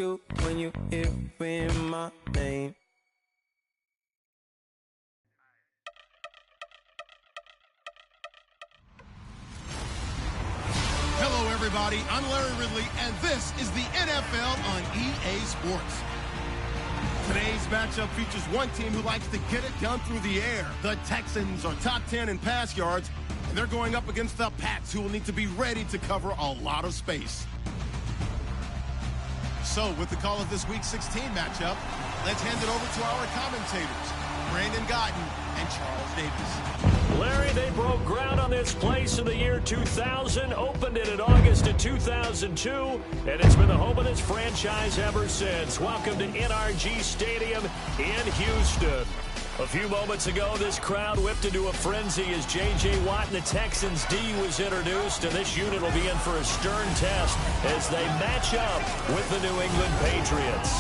do when you hear my name. Hello, everybody. I'm Larry Ridley, and this is the NFL on EA Sports. Today's matchup features one team who likes to get it done through the air. The Texans are top 10 in pass yards, and they're going up against the Pats, who will need to be ready to cover a lot of space. So, with the call of this Week 16 matchup, let's hand it over to our commentators, Brandon Godden and Charles Davis. Larry, they broke ground on this place in the year 2000, opened it in August of 2002, and it's been the home of this franchise ever since. Welcome to NRG Stadium in Houston. A few moments ago, this crowd whipped into a frenzy as J.J. Watt and the Texans' D was introduced, and this unit will be in for a stern test as they match up with the New England Patriots.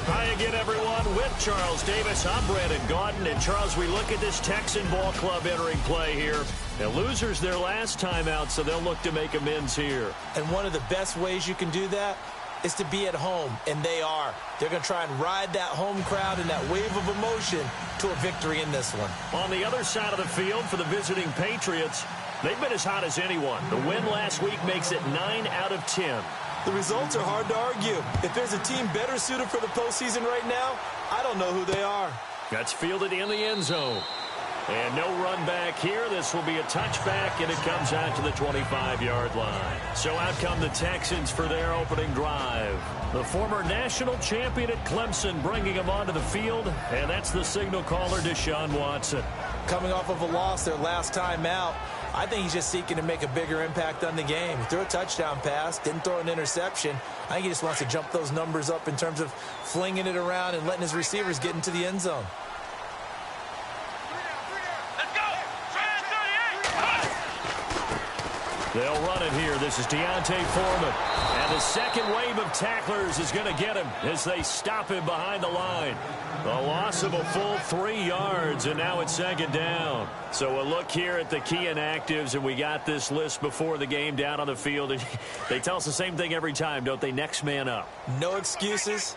Hi again, everyone. With Charles Davis, I'm Brandon Gaudin. And, Charles, we look at this Texan ball club entering play here. The losers their last time out, so they'll look to make amends here. And one of the best ways you can do that is to be at home, and they are. They're going to try and ride that home crowd and that wave of emotion to a victory in this one. On the other side of the field for the visiting Patriots, they've been as hot as anyone. The win last week makes it 9 out of 10. The results are hard to argue. If there's a team better suited for the postseason right now, I don't know who they are. That's fielded in the end zone. And no run back here. This will be a touchback, and it comes out to the 25-yard line. So out come the Texans for their opening drive. The former national champion at Clemson bringing him onto the field, and that's the signal caller, Deshaun Watson. Coming off of a loss their last time out, I think he's just seeking to make a bigger impact on the game. He threw a touchdown pass, didn't throw an interception. I think he just wants to jump those numbers up in terms of flinging it around and letting his receivers get into the end zone. They'll run it here. This is Deontay Foreman. And the second wave of tacklers is going to get him as they stop him behind the line. A loss of a full 3 yards, and now it's second down. So a look here at the key inactives, and we got this list before the game down on the field. And they tell us the same thing every time, don't they? Next man up. No excuses.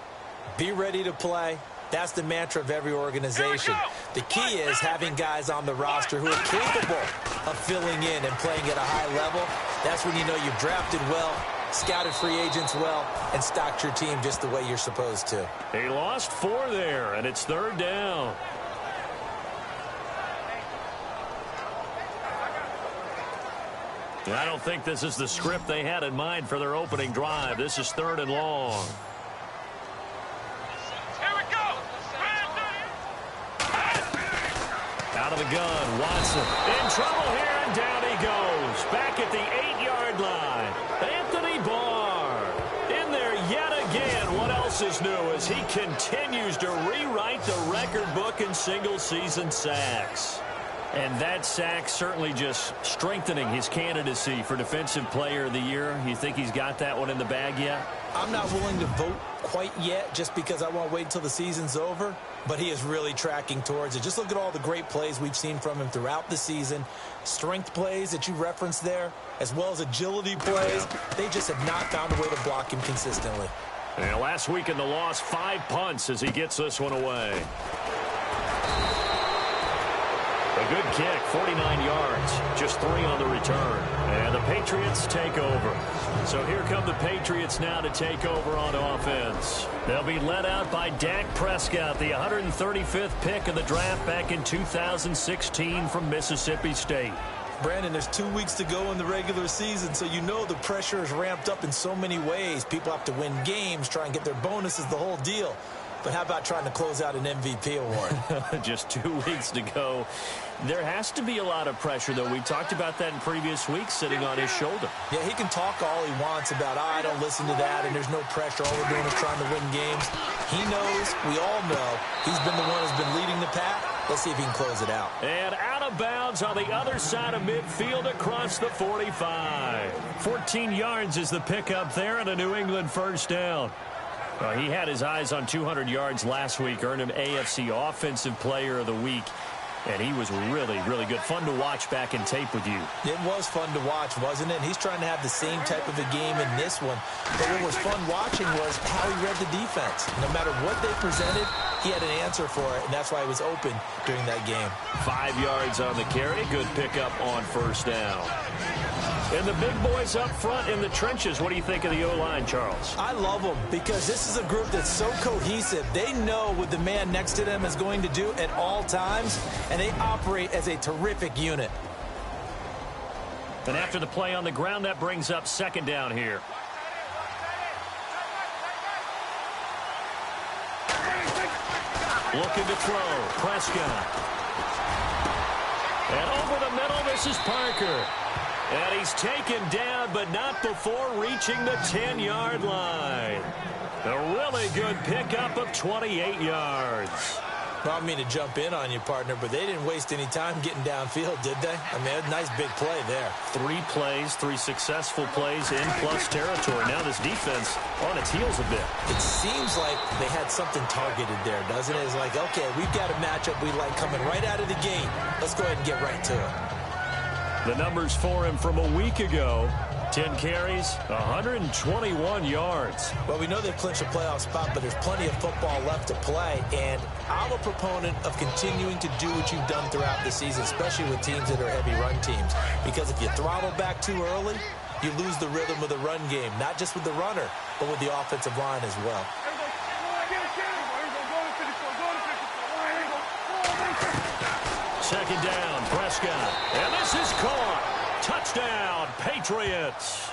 Be ready to play. That's the mantra of every organization. The key is having guys on the roster who are capable of filling in and playing at a high level. That's when you know you've drafted well, scouted free agents well, and stocked your team just the way you're supposed to. They lost 4 there, and it's third down. I don't think this is the script they had in mind for their opening drive. This is third and long. Out of the gun, Watson in trouble here, and down he goes. Back at the 8-yard line. Anthony Barr in there yet again. What else is new as he continues to rewrite the record book in single-season sacks. And that sack certainly just strengthening his candidacy for Defensive Player of the Year. You think he's got that one in the bag yet? I'm not willing to vote quite yet just because I want to wait until the season's over, but he is really tracking towards it. Just look at all the great plays we've seen from him throughout the season. Strength plays that you referenced there, as well as agility plays. They just have not found a way to block him consistently. And last week in the loss, 5 punts as he gets this one away. A good kick, 49 yards, just 3 on the return. And the Patriots take over. So here come the Patriots now to take over on offense. They'll be led out by Dak Prescott, the 135th pick of the draft back in 2016 from Mississippi State. Brandon, there's 2 weeks to go in the regular season, so you know the pressure is ramped up in so many ways. People have to win games, try and get their bonuses, the whole deal. But how about trying to close out an MVP award? Just 2 weeks to go. There has to be a lot of pressure, though. We talked about that in previous weeks, sitting on his shoulder. Yeah, he can talk all he wants about, I don't listen to that, and there's no pressure. All we're doing is trying to win games. He knows, we all know, he's been the one who's been leading the pack. Let's see if he can close it out. And out of bounds on the other side of midfield across the 45. 14 yards is the pickup there, and a New England first down. He had his eyes on 200 yards last week, earned him AFC Offensive Player of the Week. And he was really, really good. Fun to watch back in tape with you. It was fun to watch, wasn't it? He's trying to have the same type of a game in this one. But what was fun watching was how he read the defense. No matter what they presented, he had an answer for it, and that's why he was open during that game. 5 yards on the carry. Good pickup on first down. And the big boys up front in the trenches. What do you think of the O-line, Charles? I love them because this is a group that's so cohesive. They know what the man next to them is going to do at all times, and they operate as a terrific unit. And after the play on the ground, that brings up second down here. Looking to throw. Prescott. And over the middle, this is Parker. And he's taken down, but not before reaching the 10-yard line. A really good pickup of 28 yards. Well, I don't mean to jump in on you, partner, but they didn't waste any time getting downfield, did they? I mean, a nice big play there. 3 plays, 3 successful plays in plus territory. Now this defense on its heels a bit. It seems like they had something targeted there, doesn't it? It's like, okay, we've got a matchup we like coming right out of the gate. Let's go ahead and get right to it. The numbers for him from a week ago. 10 carries, 121 yards. Well, we know they've clinched a playoff spot, but there's plenty of football left to play. And I'm a proponent of continuing to do what you've done throughout the season, especially with teams that are heavy run teams. Because if you throttle back too early, you lose the rhythm of the run game, not just with the runner, but with the offensive line as well. Second down, Prescott. And this is caught. Touchdown, Patriots.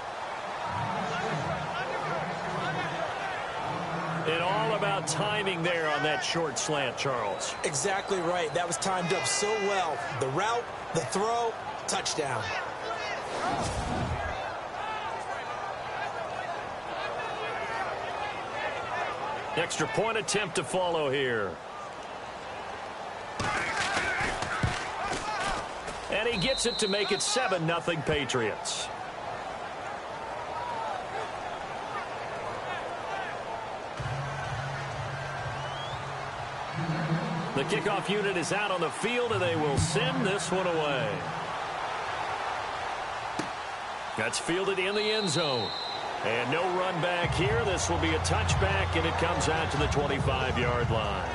And all about timing there on that short slant, Charles. Exactly right. That was timed up so well. The route, the throw, touchdown. Extra point attempt to follow here. And he gets it to make it 7-0 Patriots. The kickoff unit is out on the field, and they will send this one away. That's fielded in the end zone. And no run back here. This will be a touchback, and it comes out to the 25-yard line.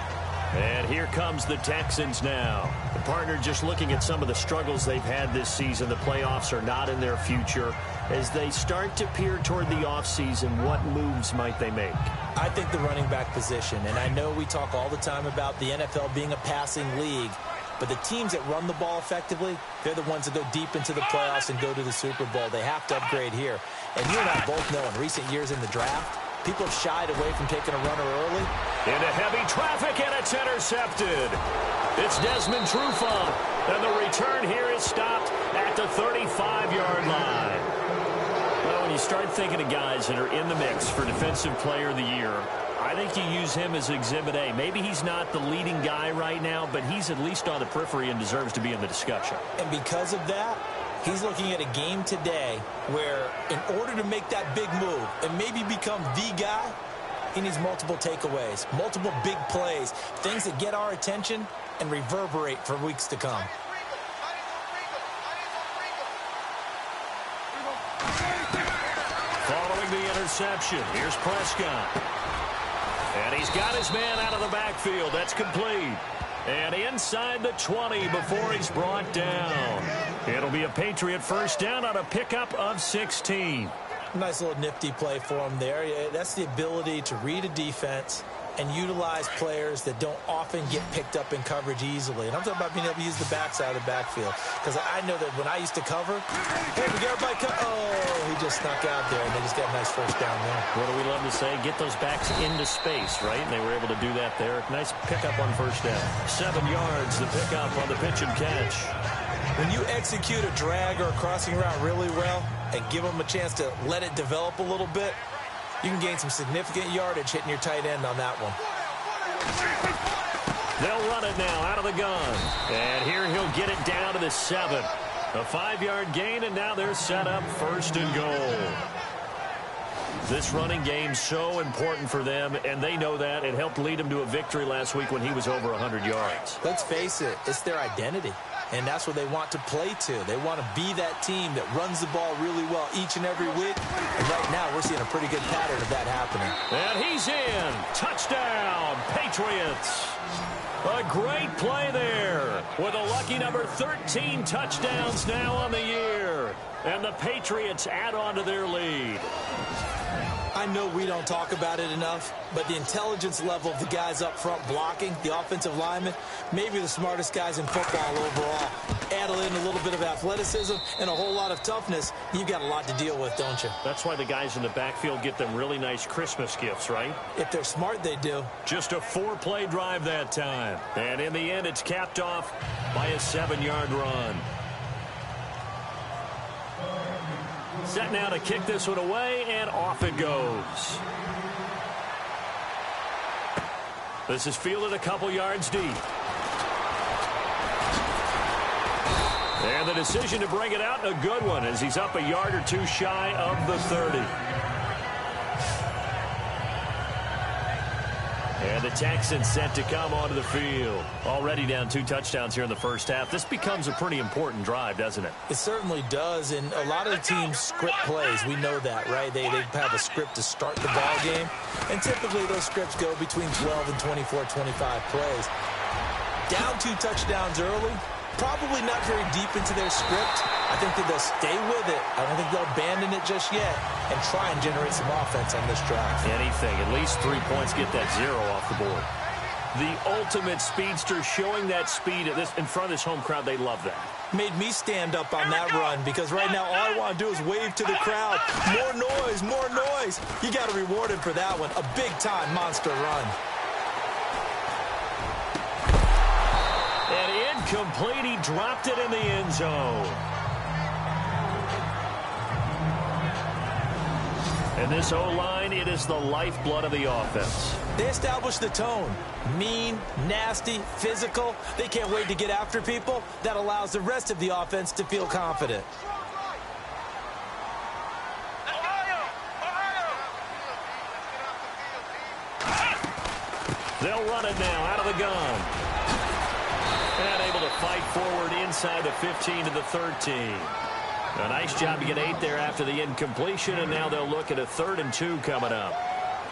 And here comes the Texans now. The partner just looking at some of the struggles they've had this season. The playoffs are not in their future. As they start to peer toward the offseason, what moves might they make? I think the running back position, and I know we talk all the time about the NFL being a passing league, but the teams that run the ball effectively, they're the ones that go deep into the playoffs and go to the Super Bowl. They have to upgrade here. And you and I both know in recent years in the draft, people have shied away from taking a runner early. Into heavy traffic, and it's intercepted. It's Desmond Trufant, and the return here is stopped at the 35-yard line. Well, when you start thinking of guys that are in the mix for Defensive Player of the Year, I think you use him as Exhibit A. Maybe he's not the leading guy right now, but he's at least on the periphery and deserves to be in the discussion. And because of that, he's looking at a game today where in order to make that big move and maybe become the guy, he needs multiple takeaways, multiple big plays, things that get our attention and reverberate for weeks to come. Following the interception, here's Prescott. And he's got his man out of the backfield. That's complete. And inside the 20 before he's brought down. It'll be a Patriot first down on a pickup of 16. Nice little nifty play for him there. That's the ability to read a defense and utilize players that don't often get picked up in coverage easily. And I'm talking about being able to use the backside of the backfield. Because I know that when I used to cover, hey, we got everybody oh, he just snuck out there, and they just got a nice first down there. What do we love to say? Get those backs into space, right? And they were able to do that there. Nice pickup on first down. 7 yards, the pickup on the pitch and catch. When you execute a drag or a crossing route really well and give them a chance to let it develop a little bit, you can gain some significant yardage hitting your tight end on that one. They'll run it now out of the gun. And here he'll get it down to the 7. A 5-yard gain, and now they're set up first and goal. This running game's so important for them, and they know that. It helped lead them to a victory last week when he was over 100 yards. Let's face it, it's their identity, and that's what they want to play to. They want to be that team that runs the ball really well each and every week, and right now we're seeing a pretty good pattern of that happening. And he's in. Touchdown, Patriots. A great play there with a lucky number 13 touchdowns now on the year. And the Patriots add on to their lead. I know we don't talk about it enough, but the intelligence level of the guys up front blocking, the offensive linemen, maybe the smartest guys in football overall. Add in a little bit of athleticism and a whole lot of toughness, you've got a lot to deal with, don't you? That's why the guys in the backfield get them really nice Christmas gifts, right? If they're smart, they do. Just a 4-play drive that time. And in the end, it's capped off by a 7-yard run. Set now to kick this one away, and off it goes. This is fielded a couple yards deep. And the decision to bring it out, a good one, as he's up a yard or two shy of the 30. And the Texans set to come onto the field. Already down 2 touchdowns here in the first half. This becomes a pretty important drive, doesn't it? It certainly does, and a lot of the teams script plays. We know that, right? They have a script to start the ball game, and typically those scripts go between 12 and 24, 25 plays. Down 2 touchdowns early, probably not very deep into their script. I think that they'll stay with it. I don't think they'll abandon it just yet and try and generate some offense on this drive. Anything, at least 3 points, get that 0 off the board. The ultimate speedster, showing that speed at this in front of this home crowd. They love that. Made me stand up on that run because right now all I want to do is wave to the crowd. More noise, more noise. You got to reward him for that one. A big-time monster run. And incomplete. He dropped it in the end zone. And this O-line, it is the lifeblood of the offense. They establish the tone. Mean, nasty, physical. They can't wait to get after people. That allows the rest of the offense to feel confident. They'll run it now out of the gun. And able to fight forward inside the 15 to the 13. A nice job to get 8 there after the incompletion, and now they'll look at a 3rd and 2 coming up.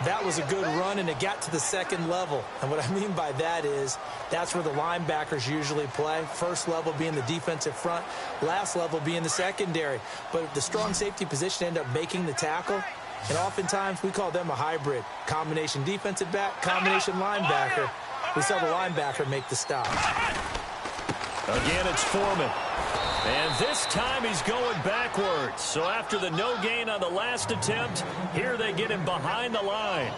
That was a good run, and it got to the second level. And what I mean by that is that's where the linebackers usually play. First level being the defensive front, last level being the secondary. But the strong safety position ended up making the tackle, and oftentimes we call them a hybrid. Combination defensive back, combination linebacker. We saw the linebacker make the stop. Again, it's Foreman. And this time he's going backwards. So after the no gain on the last attempt, here they get him behind the line.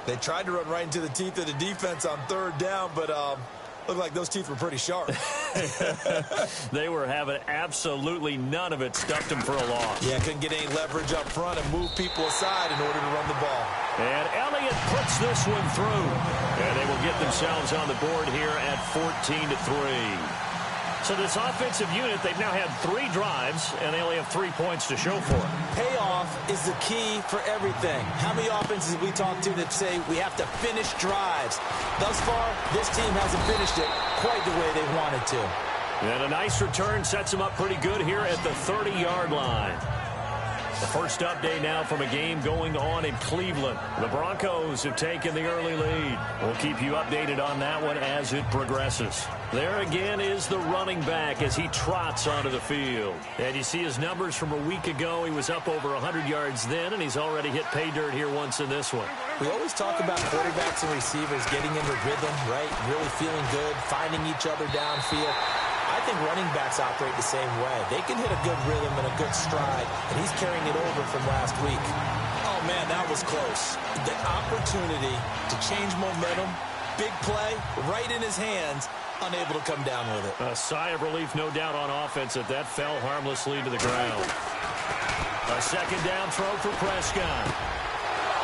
They tried to run right into the teeth of the defense on 3rd down, but looked like those teeth were pretty sharp. They were having absolutely none of it. Stuffed him for a loss. Yeah, couldn't get any leverage up front and move people aside in order to run the ball. And Elliott puts this one through. And they will get themselves on the board here at 14-3. So this offensive unit, they've now had 3 drives, and they only have 3 points to show for it. Payoff is the key for everything. How many offenses we talk to that say we have to finish drives? Thus far, this team hasn't finished it quite the way they wanted to. And a nice return sets them up pretty good here at the 30-yard line. The first update now from a game going on in Cleveland. The Broncos have taken the early lead. We'll keep you updated on that one as it progresses. There again is the running back as he trots onto the field. And you see his numbers from a week ago. He was up over 100 yards then, and he's already hit pay dirt here once in this one. We always talk about quarterbacks and receivers getting into rhythm, right? Really feeling good, finding each other downfield. I think running backs operate the same way. They can hit a good rhythm and a good stride, and he's carrying it over from last week. Oh, man, that was close. The opportunity to change momentum, big play, right in his hands, unable to come down with it. A sigh of relief, no doubt, on offense that fell harmlessly to the ground. A second down throw for Prescott.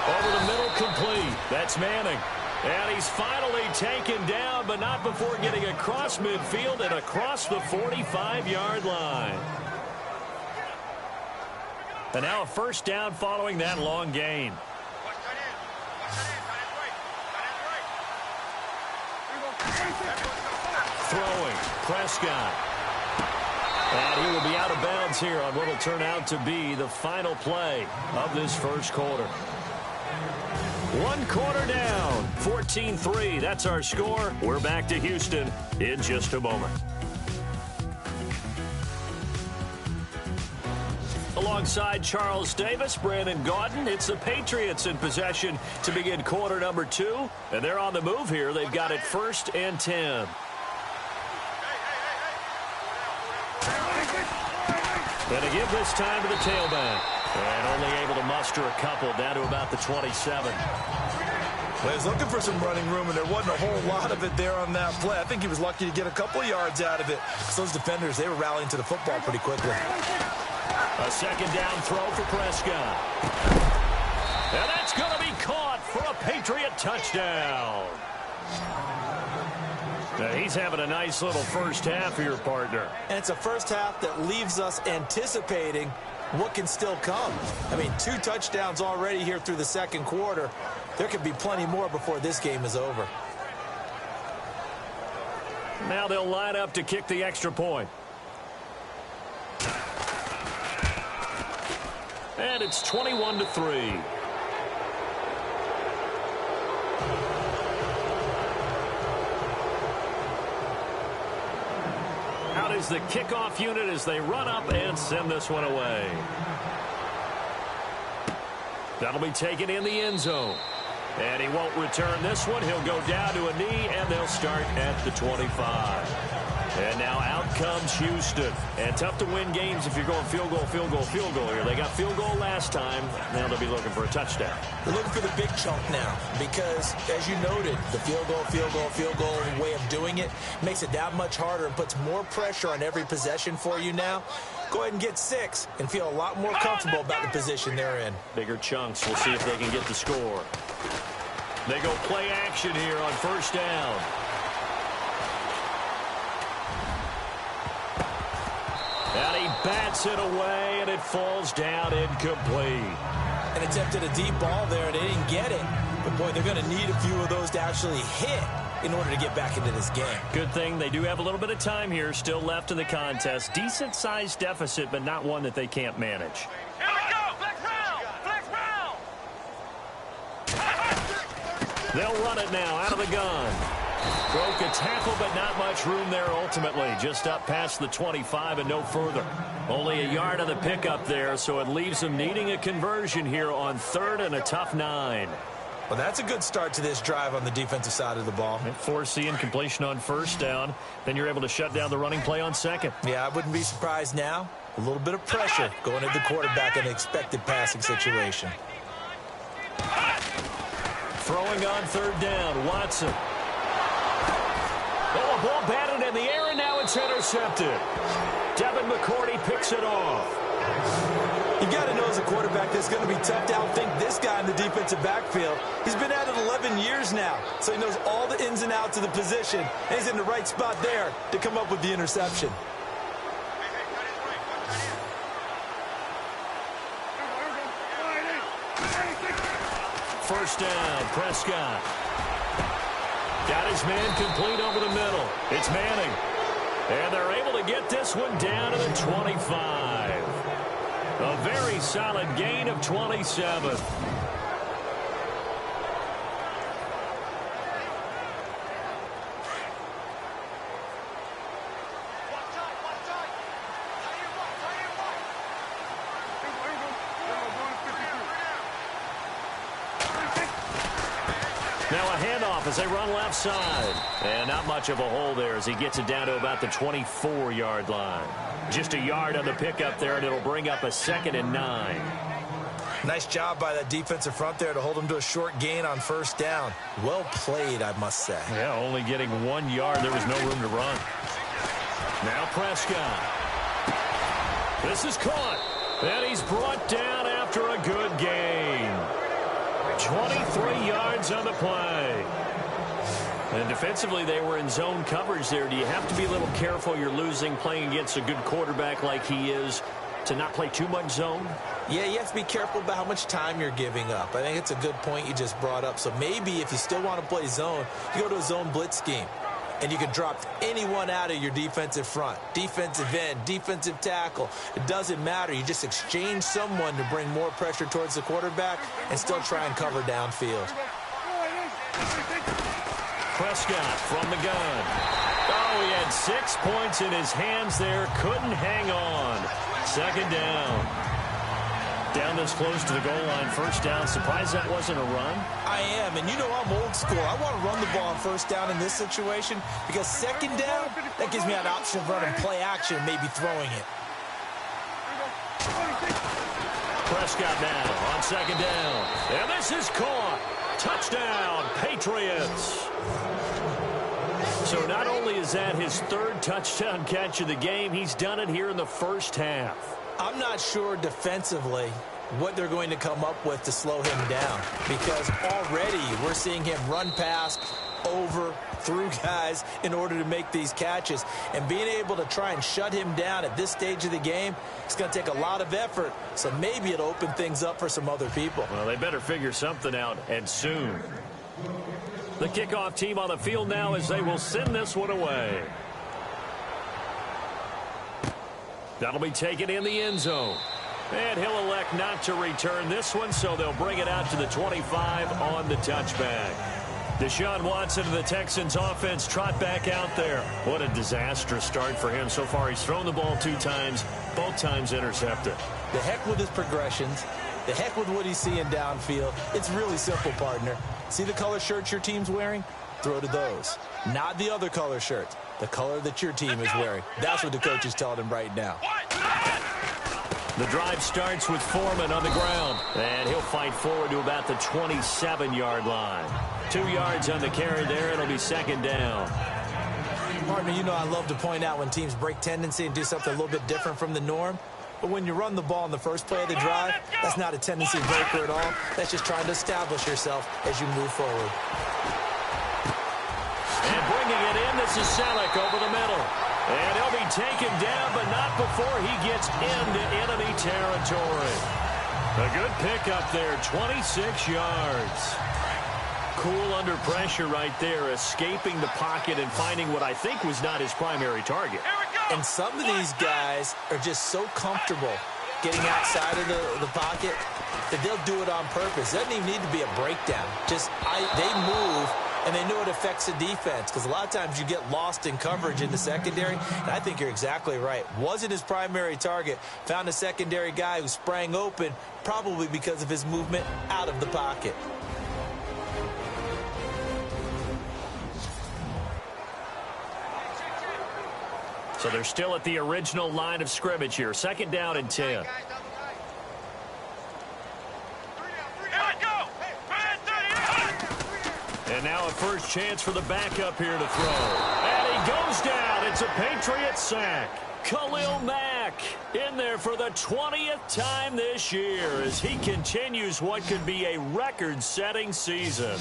Over the middle, complete. That's Manning. And he's finally taken down, but not before getting across midfield and across the 45-yard line. And now a first down following that long gain. Throwing, Prescott. And he will be out of bounds here on what will turn out to be the final play of this first quarter. 1 quarter down, 14-3. That's our score. We're back to Houston in just a moment. Alongside Charles Davis, Brandon Gaudin, it's the Patriots in possession to begin quarter number 2. And they're on the move here. They've got it 1st and 10. And to give this time to the tailback. And only able to muster a couple down to about the 27. Well, he was looking for some running room, and there wasn't a whole lot of it there on that play. I think he was lucky to get a couple yards out of it. So those defenders, they were rallying to the football pretty quickly. A second down throw for Prescott. And that's going to be caught for a Patriot touchdown. Now he's having a nice little first half here, partner. And it's a first half that leaves us anticipating what can still come. I mean, 2 touchdowns already here through the second quarter. There could be plenty more before this game is over. Now they'll line up to kick the extra point. And it's 21-3. Out is the kickoff unit as they run up and send this one away. That'll be taken in the end zone. And he won't return this one. He'll go down to a knee, and they'll start at the 25. And now out comes Houston. And tough to win games if you're going field goal, field goal, field goal here. They got field goal last time. Now they'll be looking for a touchdown. They're looking for the big chunk now because, as you noted, the field goal way of doing it makes it that much harder and puts more pressure on every possession for you now. Go ahead and get 6 and feel a lot more comfortable about the position they're in. Bigger chunks. We'll see if they can get the score. They go play action here on first down. And he bats it away, and it falls down incomplete. And attempted a deep ball there, and they didn't get it. But, boy, they're going to need a few of those to actually hit in order to get back into this game. Good thing they do have a little bit of time here still left in the contest. Decent-sized deficit, but not one that they can't manage. Here we go! Flex round! Flex round! They'll run it now out of the gun. Broke a tackle, but not much room there ultimately. Just up past the 25 and no further. Only a yard on the pickup there, so it leaves them needing a conversion here on 3rd and a tough 9. Well, that's a good start to this drive on the defensive side of the ball. Foreseeing completion on first down. Then you're able to shut down the running play on second. Yeah, I wouldn't be surprised now. A little bit of pressure going into the quarterback in an expected passing situation. Throwing on 3rd down, Watson. Oh, a ball batted in the air, and now it's intercepted. Devin McCourty picks it off. You got to know as a quarterback that's going to be tough to outthink this guy in the defensive backfield. He's been at it 11 years now, so he knows all the ins and outs of the position, and he's in the right spot there to come up with the interception. First down, Prescott. Got his man complete over the middle. It's Manning. And they're able to get this one down to the 25. A very solid gain of 27. Now a handoff as they run left side. And not much of a hole there as he gets it down to about the 24-yard line. Just a yard on the pickup there, and it'll bring up a 2nd and 9. Nice job by that defensive front there to hold him to a short gain on first down. Well played, I must say. Yeah, only getting 1 yard. There was no room to run. Now Prescott. This is caught. And he's brought down after a good gain. 23 yards on the play. And defensively, they were in zone coverage there. Do you have to be a little careful? You're losing playing against a good quarterback like he is to not play too much zone? Yeah, you have to be careful about how much time you're giving up. I think it's a good point you just brought up. So maybe if you still want to play zone, you go to a zone blitz scheme. And you can drop anyone out of your defensive front, defensive end, defensive tackle. It doesn't matter. You just exchange someone to bring more pressure towards the quarterback and still try and cover downfield. Prescott from the gun. Oh, he had 6 points in his hands there. Couldn't hang on. Second down. Down this close to the goal line. First down. Surprised that wasn't a run? I am, and you know I'm old school. I want to run the ball on first down in this situation because second down, that gives me an option of running play action and maybe throwing it. Prescott now on second down. And this is caught. Touchdown, Patriots. So not only is that his third touchdown catch of the game, he's done it here in the first half. I'm not sure defensively what they're going to come up with to slow him down because already we're seeing him run past, over, through guys in order to make these catches. And being able to try and shut him down at this stage of the game, it's going to take a lot of effort. So maybe it'll open things up for some other people. Well, they better figure something out, and soon. The kickoff team on the field now as they will send this one away. That'll be taken in the end zone. And he'll elect not to return this one, so they'll bring it out to the 25 on the touchback. Deshaun Watson of the Texans offense trot back out there. What a disastrous start for him so far. He's thrown the ball 2 times, both times intercepted. The heck with his progressions. The heck with what he's seeing downfield. It's really simple, partner. See the color shirts your team's wearing? Throw to those. Not the other color shirts. The color that your team is wearing. That's what the coach is telling him right now. The drive starts with Foreman on the ground. And he'll fight forward to about the 27-yard line. 2 yards on the carry there. It'll be second down. Partner, you know I love to point out when teams break tendency and do something a little bit different from the norm. But when you run the ball in the first play of the drive, that's not a tendency breaker at all. That's just trying to establish yourself as you move forward. And bringing it in, this is Selleck over the middle. And he'll be taken down, but not before he gets into enemy territory. A good pickup there, 26 yards. Cool under pressure right there, escaping the pocket and finding what I think was not his primary target. And some of these guys are just so comfortable getting outside of the pocket that they'll do it on purpose. It doesn't even need to be a breakdown. Just they move, and they know it affects the defense because a lot of times you get lost in coverage in the secondary, and I think you're exactly right. Wasn't his primary target. Found a secondary guy who sprang open, probably because of his movement out of the pocket. So they're still at the original line of scrimmage here. Second down and 10. And now a first chance for the backup here to throw. And he goes down. It's a Patriot sack. Khalil Mack in there for the 20th time this year as he continues what could be a record-setting season.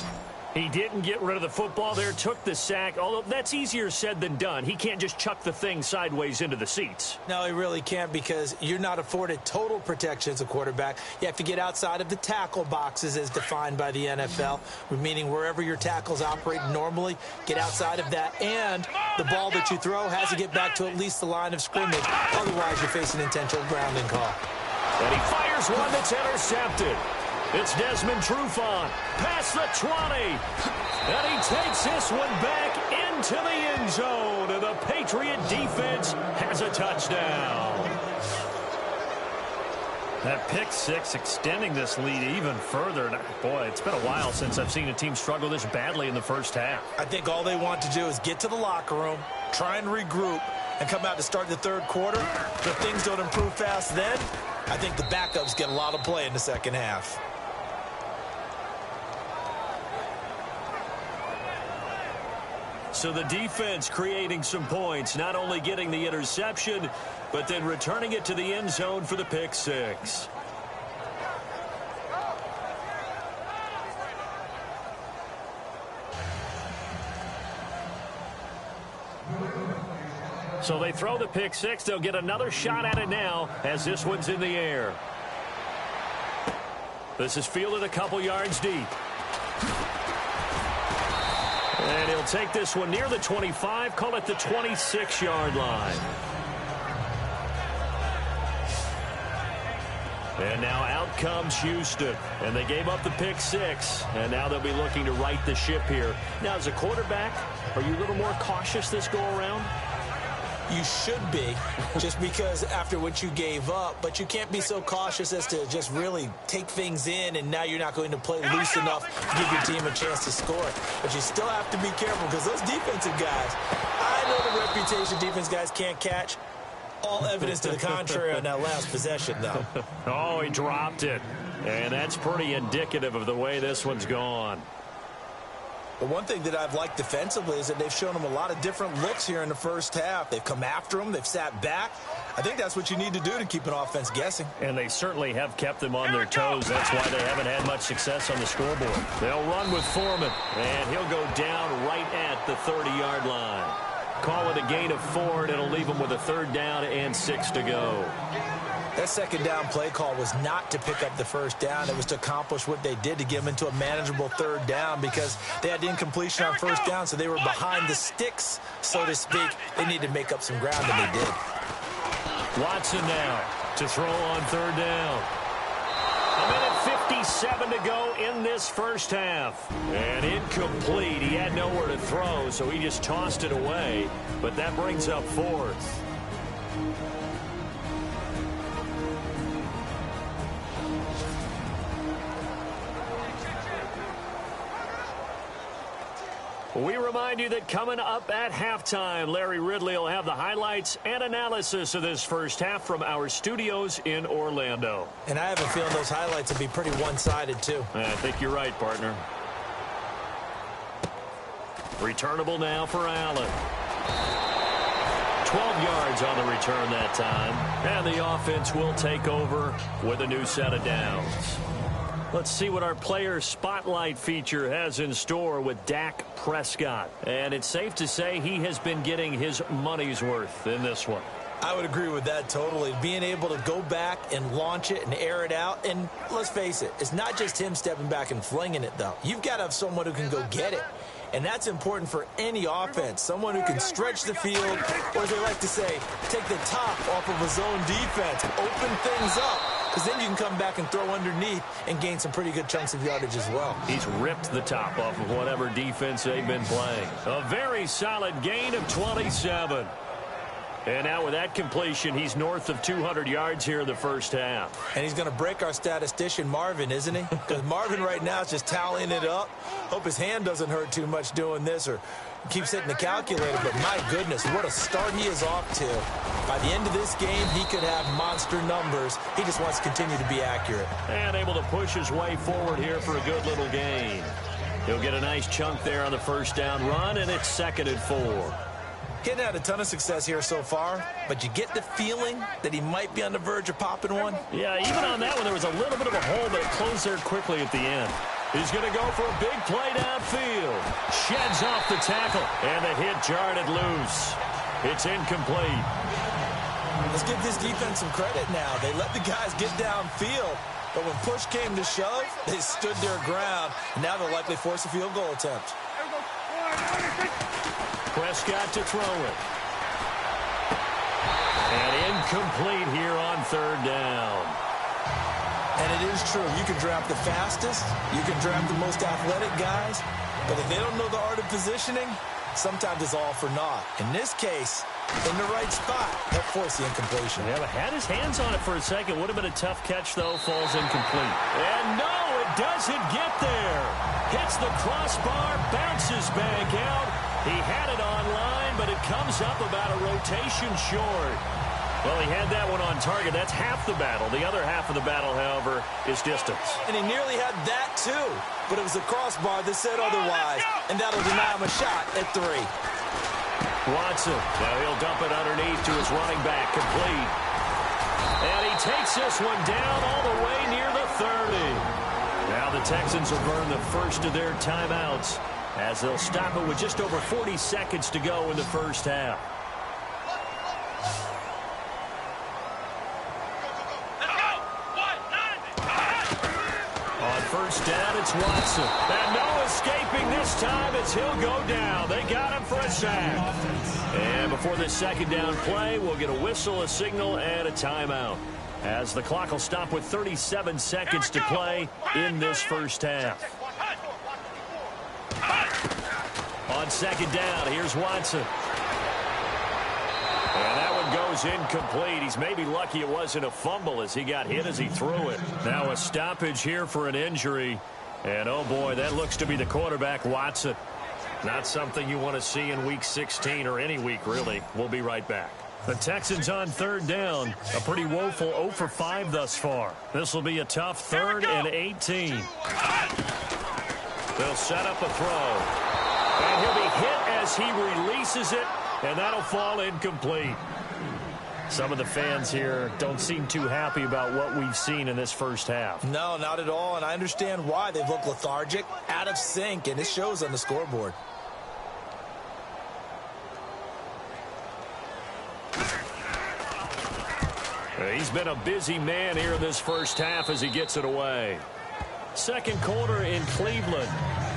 He didn't get rid of the football there, took the sack, although that's easier said than done. He can't just chuck the thing sideways into the seats. No, he really can't because you're not afforded total protection as a quarterback. You have to get outside of the tackle boxes as defined by the NFL, meaning wherever your tackles operate normally, get outside of that. And the ball that you throw has to get back to at least the line of scrimmage. Otherwise, you're facing intentional grounding call. And he fires one that's intercepted. It's Desmond Trufant, past the 20, and he takes this one back into the end zone, and the Patriot defense has a touchdown. That pick six extending this lead even further. Boy, it's been a while since I've seen a team struggle this badly in the first half. I think all they want to do is get to the locker room, try and regroup, and come out to start the third quarter. If things don't improve fast then, I think the backups get a lot of play in the second half. So the defense creating some points, not only getting the interception, but then returning it to the end zone for the pick six. So they throw the pick six. They'll get another shot at it now as this one's in the air. This is fielded a couple yards deep. And he'll take this one near the 25, call it the 26-yard line. And now out comes Houston. And they gave up the pick six. And now they'll be looking to right the ship here. Now, as a quarterback, are you a little more cautious this go-around? You should be, just because after what you gave up. But you can't be so cautious as to just really take things in, and now you're not going to play loose enough to give your team a chance to score. But you still have to be careful because those defensive guys, I know the reputation defense guys can't catch. All evidence to the contrary on that last possession, though. Oh, he dropped it. And that's pretty indicative of the way this one's gone. But one thing that I've liked defensively is that they've shown them a lot of different looks here in the first half. They've come after them. They've sat back. I think that's what you need to do to keep an offense guessing. And they certainly have kept them on their toes. That's why they haven't had much success on the scoreboard. They'll run with Foreman, and he'll go down right at the 30-yard line. Call it a gain of 4, and it'll leave them with a 3rd down and 6 to go. That second down play call was not to pick up the first down. It was to accomplish what they did, to get them into a manageable 3rd down, because they had incompletion on first down, so they were behind the sticks, so to speak. They needed to make up some ground, and they did. Watson now to throw on 3rd down. A minute 57 to go in this first half. And incomplete. He had nowhere to throw, so he just tossed it away. But that brings up 4th. We remind you that coming up at halftime, Larry Ridley will have the highlights and analysis of this first half from our studios in Orlando. And I have a feeling those highlights will be pretty one-sided, too. I think you're right, partner. Returnable now for Allen. 12 yards on the return that time. And the offense will take over with a new set of downs. Let's see what our player spotlight feature has in store with Dak Prescott. And it's safe to say he has been getting his money's worth in this one. I would agree with that totally. Being able to go back and launch it and air it out. And let's face it, it's not just him stepping back and flinging it, though. You've got to have someone who can go get it. And that's important for any offense. Someone who can stretch the field, or as they like to say, take the top off of a zone defense, open things up. Because then you can come back and throw underneath and gain some pretty good chunks of yardage as well. He's ripped the top off of whatever defense they've been playing. A very solid gain of 27. And now with that completion, he's north of 200 yards here in the first half. And he's going to break our statistician, Marvin, isn't he? Because Marvin right now is just tallying it up. Hope his hand doesn't hurt too much doing this, or keeps hitting the calculator. But my goodness, what a start he is off to. By the end of this game, he could have monster numbers. He just wants to continue to be accurate. And able to push his way forward here for a good little gain. He'll get a nice chunk there on the first down run, and it's 2nd and 4. He hadn't had a ton of success here so far, but you get the feeling that he might be on the verge of popping one. Yeah, even on that one, there was a little bit of a hole, but it closed there quickly at the end. He's going to go for a big play downfield. Sheds off the tackle, and the hit jarred it loose. It's incomplete. Let's give this defense some credit now. They let the guys get downfield, but when push came to shove, they stood their ground, and now they'll likely force a field goal attempt. Prescott to throw it. And incomplete here on 3rd down. And it is true. You can draft the fastest. You can draft the most athletic guys. But if they don't know the art of positioning, sometimes it's all for naught. In this case, in the right spot, he'll force the incompletion. Yeah, but had his hands on it for a second. Would have been a tough catch, though. Falls incomplete. And no, it doesn't get there. Hits the crossbar, bounces back out. He had it online, but it comes up about a rotation short. Well, he had that one on target. That's half the battle. The other half of the battle, however, is distance. And he nearly had that, too. But it was the crossbar that said otherwise. And that'll deny him a shot at 3. Watson. Now he'll dump it underneath to his running back. Complete. And he takes this one down all the way near the 30. Now the Texans will burn the first of their timeouts as they'll stop it with just over 40 seconds to go in the first half. first down, it's Watson. And no escaping this time as he'll go down. They got him for a sack. And before this second down play, we'll get a whistle, a signal, and a timeout, as the clock will stop with 37 seconds to play in this first half. On second down, here's Watson. And that one goes incomplete. He's maybe lucky it wasn't a fumble as he got hit as he threw it. Now a stoppage here for an injury. And, oh, boy, that looks to be the quarterback, Watson. Not something you want to see in Week 16 or any week, really. We'll be right back. The Texans on third down. A pretty woeful 0 for 5 thus far. This will be a tough 3rd and 18. They'll set up a throw. And he'll be hit as he releases it, and that'll fall incomplete. Some of the fans here don't seem too happy about what we've seen in this first half. No, not at all, and I understand why. They've looked lethargic, out of sync, and it shows on the scoreboard. He's been a busy man here in this first half as he gets it away. Second quarter in Cleveland.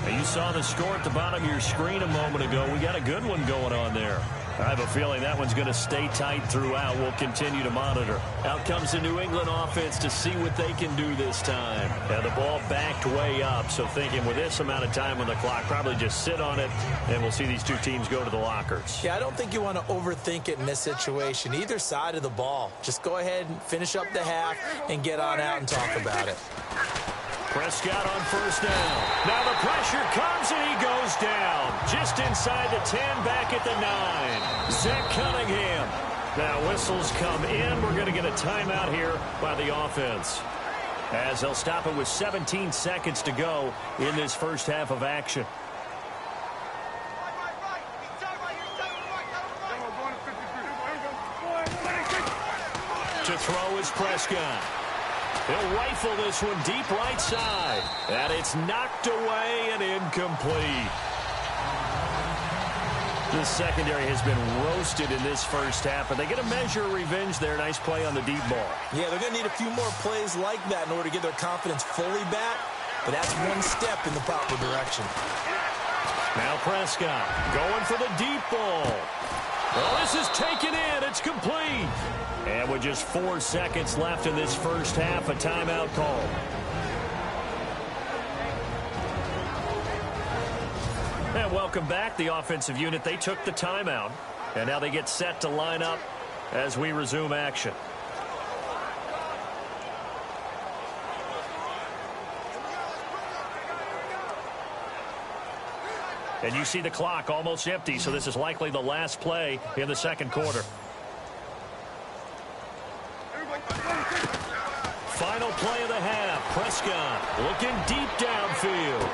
Now, you saw the score at the bottom of your screen a moment ago. We got a good one going on there. I have a feeling that one's going to stay tight throughout. We'll continue to monitor. Out comes the New England offense to see what they can do this time. And the ball backed way up, so thinking with this amount of time on the clock, probably just sit on it, and we'll see these two teams go to the lockers. Yeah, I don't think you want to overthink it in this situation. Either side of the ball. Just go ahead and finish up the half and get on out and talk about it. Prescott on first down. Now the pressure comes and he goes down. Just inside the 10, back at the 9. Zach Cunningham. Now whistles come in. We're going to get a timeout here by the offense, as they'll stop it with 17 seconds to go in this first half of action. To throw is Prescott. He'll rifle this one deep right side. And it's knocked away and incomplete. The secondary has been roasted in this first half, but they get a measure of revenge there. Nice play on the deep ball. Yeah, they're going to need a few more plays like that in order to get their confidence fully back. But that's one step in the proper direction. Now Prescott going for the deep ball. Well, this is taken in. It's complete. And with just 4 seconds left in this first half, a timeout call. And welcome back, the offensive unit. They took the timeout, and now they get set to line up as we resume action. And you see the clock almost empty, so this is likely the last play in the second quarter. Final play of the half. Prescott looking deep downfield.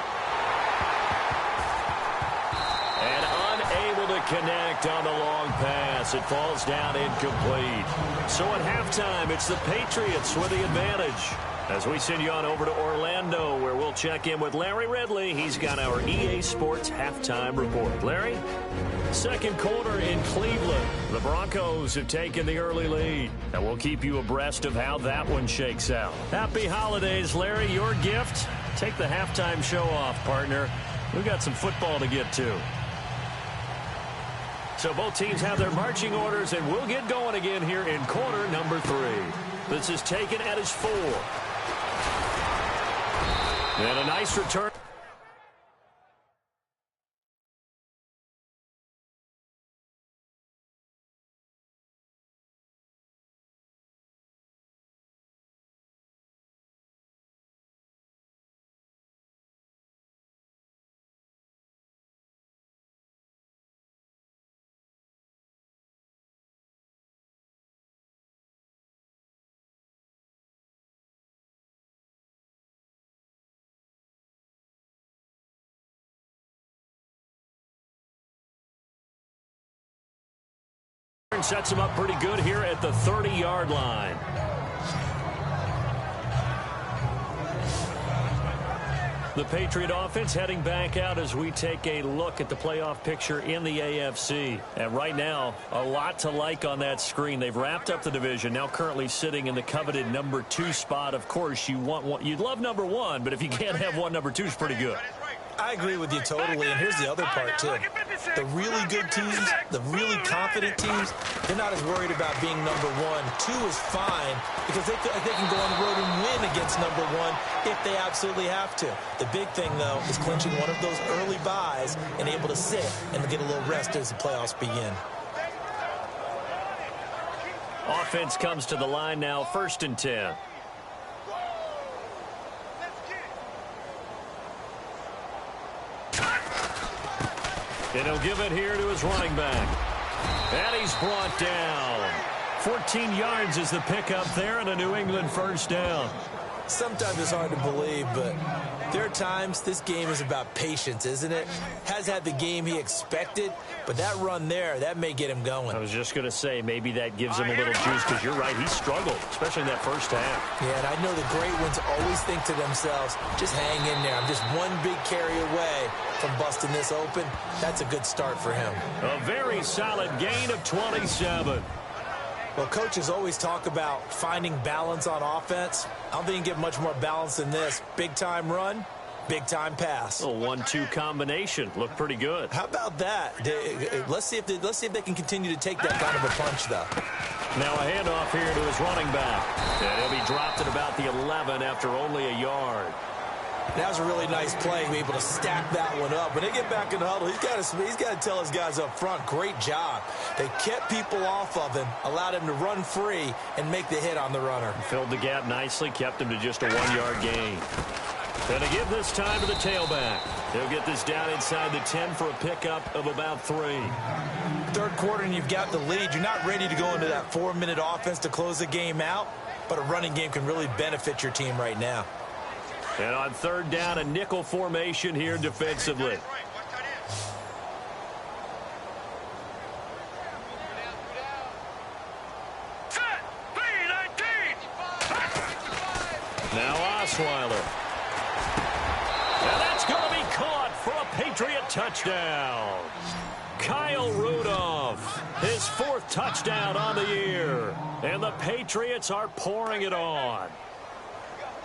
And unable to connect on the long pass. It falls down incomplete. So at halftime, it's the Patriots with the advantage. As we send you on over to Orlando, where we'll check in with Larry Ridley. He's got our EA Sports halftime report. Larry? Second quarter in Cleveland. The Broncos have taken the early lead, and we'll keep you abreast of how that one shakes out. Happy holidays, Larry. Your gift? Take the halftime show off, partner. We've got some football to get to. So both teams have their marching orders, and we'll get going again here in quarter number 3. This is taken at his 4. And a nice return. Sets him up pretty good here at the 30-yard line. The Patriot offense heading back out as we take a look at the playoff picture in the AFC. And right now, a lot to like on that screen. They've wrapped up the division, now currently sitting in the coveted number 2 spot. Of course, you'd love number 1, but if you can't have one, number 2 is pretty good. I agree with you totally, and here's the other part, too. The really good teams, the really confident teams, they're not as worried about being number 1. 2 is fine because they feel like they can go on the road and win against number 1 if they absolutely have to. The big thing, though, is clinching one of those early byes and able to sit and get a little rest as the playoffs begin. Offense comes to the line now, 1st and 10. And he'll give it here to his running back. And he's brought down. 14 yards is the pickup there and a New England first down. Sometimes it's hard to believe, but there are times this game is about patience, isn't it? Has had the game he expected, but that run there, that may get him going. I was just going to say, maybe that gives him a little juice, because you're right, he struggled, especially in that first half. Yeah, and I know the great ones always think to themselves, just hang in there. I'm just one big carry away from busting this open. That's a good start for him. A very solid gain of 27. Well, coaches always talk about finding balance on offense. I don't think you can get much more balance than this. Big-time run, big-time pass. A 1-2 combination. Looked pretty good. How about that? Let's see if they can continue to take that kind of a punch, though. Now a handoff here to his running back. And he'll be dropped at about the 11 after only a yard. That was a really nice play, be able to stack that one up. When they get back in the huddle, he's got to tell his guys up front, great job. They kept people off of him, allowed him to run free and make the hit on the runner. Filled the gap nicely, kept him to just a 1-yard gain. And to give this time to the tailback. He'll get this down inside the 10 for a pickup of about 3. Third quarter and you've got the lead. You're not ready to go into that 4-minute offense to close the game out, but a running game can really benefit your team right now. And on 3rd down, a nickel formation here defensively. Now Osweiler. And that's going to be caught for a Patriot touchdown. Kyle Rudolph, his 4th touchdown on the year. And the Patriots are pouring it on.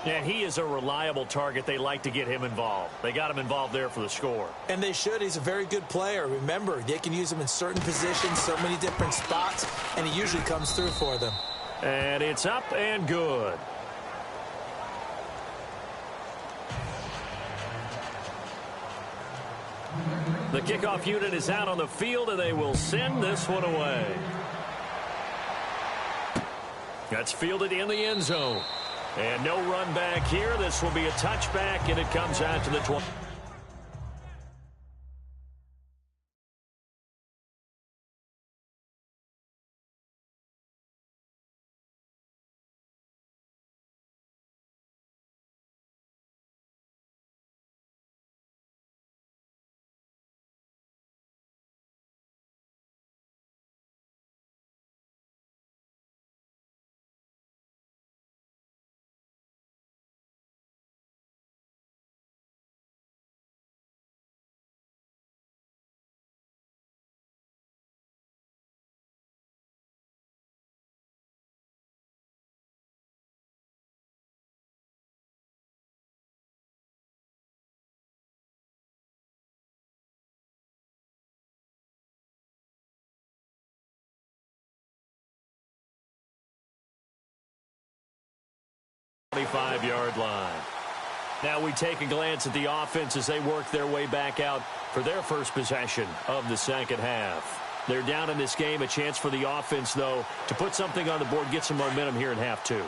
And he is a reliable target. They like to get him involved. They got him involved there for the score. And they should. He's a very good player. Remember, they can use him in certain positions, so many different spots, and he usually comes through for them. And it's up and good. The kickoff unit is out on the field, and they will send this one away. That's fielded in the end zone. And no run back here. This will be a touchback, and it comes out to the 20. Yard line. Now we take a glance at the offense as they work their way back out for their first possession of the second half. They're down in this game. A chance for the offense, though, to put something on the board, get some momentum here in half 2.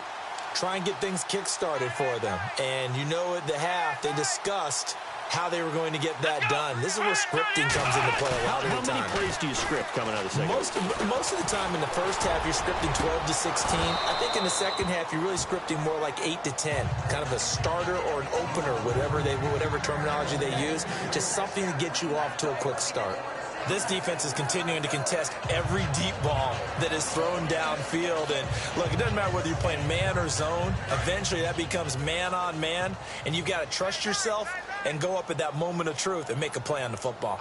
Try and get things kick-started for them. And you know at the half, they discussed how they were going to get that done. This is where scripting comes into play a lot of the time. How many plays do you script coming out of the second half? Most of the time in the first half, you're scripting 12 to 16. I think in the second half, you're really scripting more like 8 to 10. Kind of a starter or an opener, whatever terminology they use. Just something to get you off to a quick start. This defense is continuing to contest every deep ball that is thrown downfield. And, look, it doesn't matter whether you're playing man or zone. Eventually, that becomes man on man, and you've got to trust yourself and go up at that moment of truth and make a play on the football.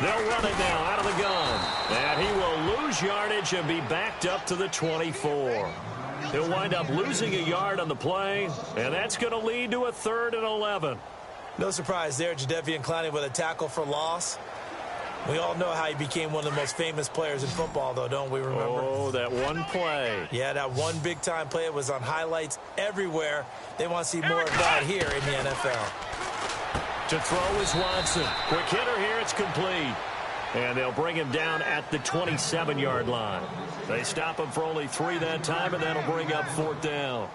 They'll run it now out of the gun. And he will lose yardage and be backed up to the 24. He'll wind up losing a yard on the play, and that's going to lead to a 3rd and 11. No surprise there, Jadeveon Clowney with a tackle for loss. We all know how he became one of the most famous players in football, though, don't we remember? Oh, that one play. Yeah, that one big-time play. It was on highlights everywhere. They want to see more of that here in the NFL. To throw is Watson. Quick hitter here. It's complete. And they'll bring him down at the 27-yard line. They stop him for only 3 that time, and that'll bring up 4th down.